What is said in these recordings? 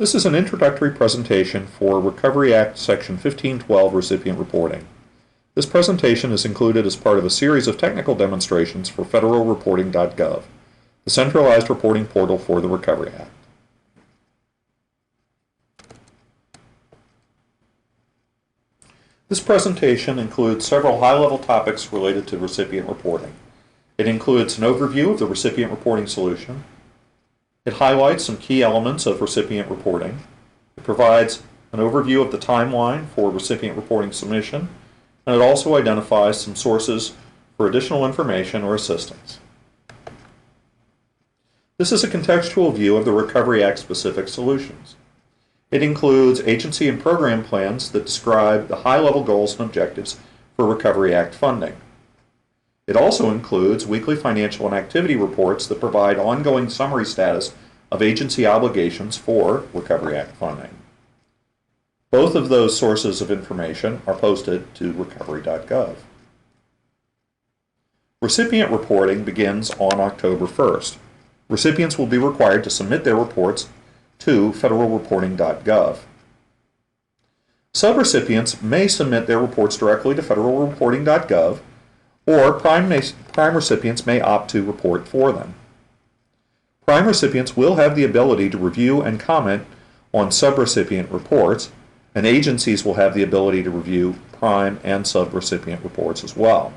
This is an introductory presentation for Recovery Act Section 1512 recipient reporting. This presentation is included as part of a series of technical demonstrations for federalreporting.gov, the centralized reporting portal for the Recovery Act. This presentation includes several high-level topics related to recipient reporting. It includes an overview of the recipient reporting solution. It highlights some key elements of recipient reporting. It provides an overview of the timeline for recipient reporting submission, and it also identifies some sources for additional information or assistance. This is a contextual view of the Recovery Act specific solutions. It includes agency and program plans that describe the high-level goals and objectives for Recovery Act funding. It also includes weekly financial and activity reports that provide ongoing summary status of agency obligations for Recovery Act funding. Both of those sources of information are posted to recovery.gov. Recipient reporting begins on October 1st. Recipients will be required to submit their reports to federalreporting.gov. Subrecipients may submit their reports directly to federalreporting.gov, or prime recipients may opt to report for them. Prime recipients will have the ability to review and comment on subrecipient reports, and agencies will have the ability to review prime and subrecipient reports as well.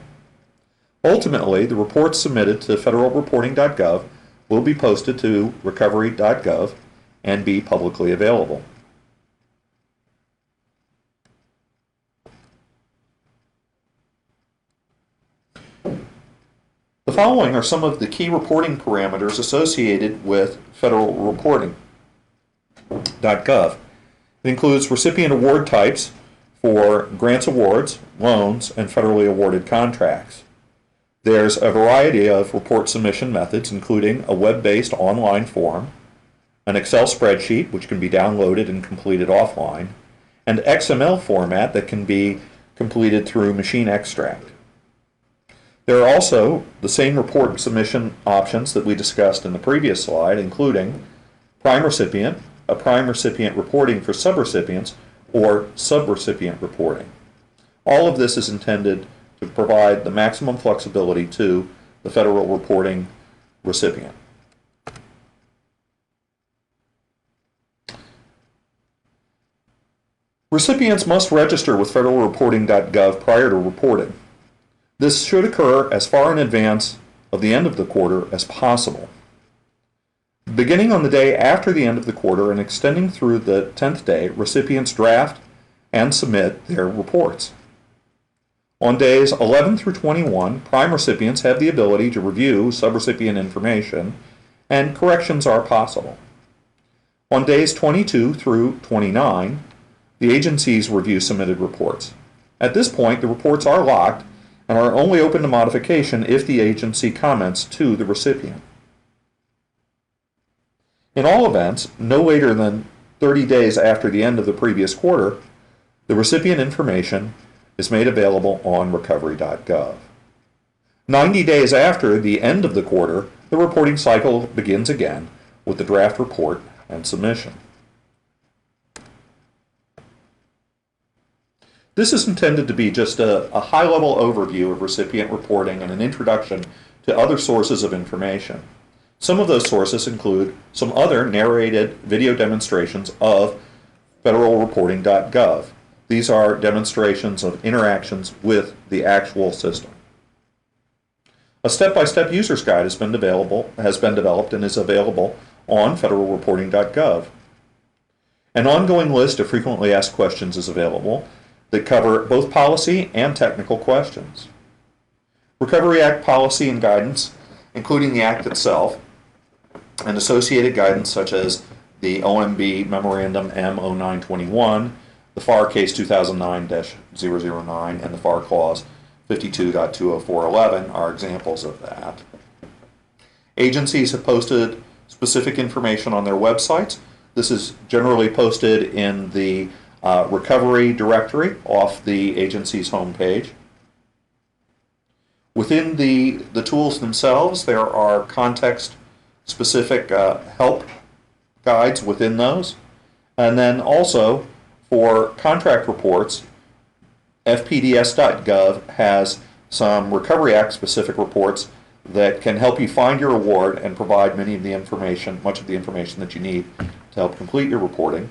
Ultimately, the reports submitted to federalreporting.gov will be posted to recovery.gov and be publicly available. The following are some of the key reporting parameters associated with federalreporting.gov. It includes recipient award types for grants awards, loans, and federally awarded contracts. There's a variety of report submission methods, including a web-based online form, an Excel spreadsheet, which can be downloaded and completed offline, and XML format that can be completed through machine extract. There are also the same report submission options that we discussed in the previous slide, including prime recipient, a prime recipient reporting for subrecipients, or subrecipient reporting. All of this is intended to provide the maximum flexibility to the federal reporting recipient. Recipients must register with federalreporting.gov prior to reporting. This should occur as far in advance of the end of the quarter as possible. Beginning on the day after the end of the quarter and extending through the 10th day, recipients draft and submit their reports. On days 11 through 21, prime recipients have the ability to review subrecipient information, and corrections are possible. On days 22 through 29, the agencies review submitted reports. At this point, the reports are locked and are only open to modification if the agency comments to the recipient. In all events, no later than 30 days after the end of the previous quarter, the recipient information is made available on recovery.gov. 90 days after the end of the quarter, the reporting cycle begins again with the draft report and submission. This is intended to be just a high-level overview of recipient reporting and an introduction to other sources of information. Some of those sources include some other narrated video demonstrations of federalreporting.gov. These are demonstrations of interactions with the actual system. A step-by-step user's guide has been developed and is available on federalreporting.gov. An ongoing list of frequently asked questions is available that cover both policy and technical questions. Recovery Act policy and guidance, including the Act itself, and associated guidance such as the OMB Memorandum M0921, the FAR Case 2009-009, and the FAR Clause 52.20411 are examples of that. Agencies have posted specific information on their websites. This is generally posted in the recovery directory off the agency's homepage. Within the tools themselves, there are context-specific help guides within those, And then also for contract reports, fpds.gov has some Recovery Act specific reports that can help you find your award and provide much of the information that you need to help complete your reporting.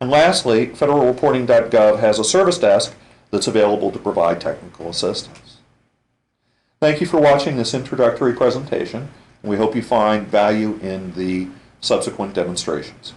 And lastly, federalreporting.gov has a service desk that's available to provide technical assistance. Thank you for watching this introductory presentation, and we hope you find value in the subsequent demonstrations.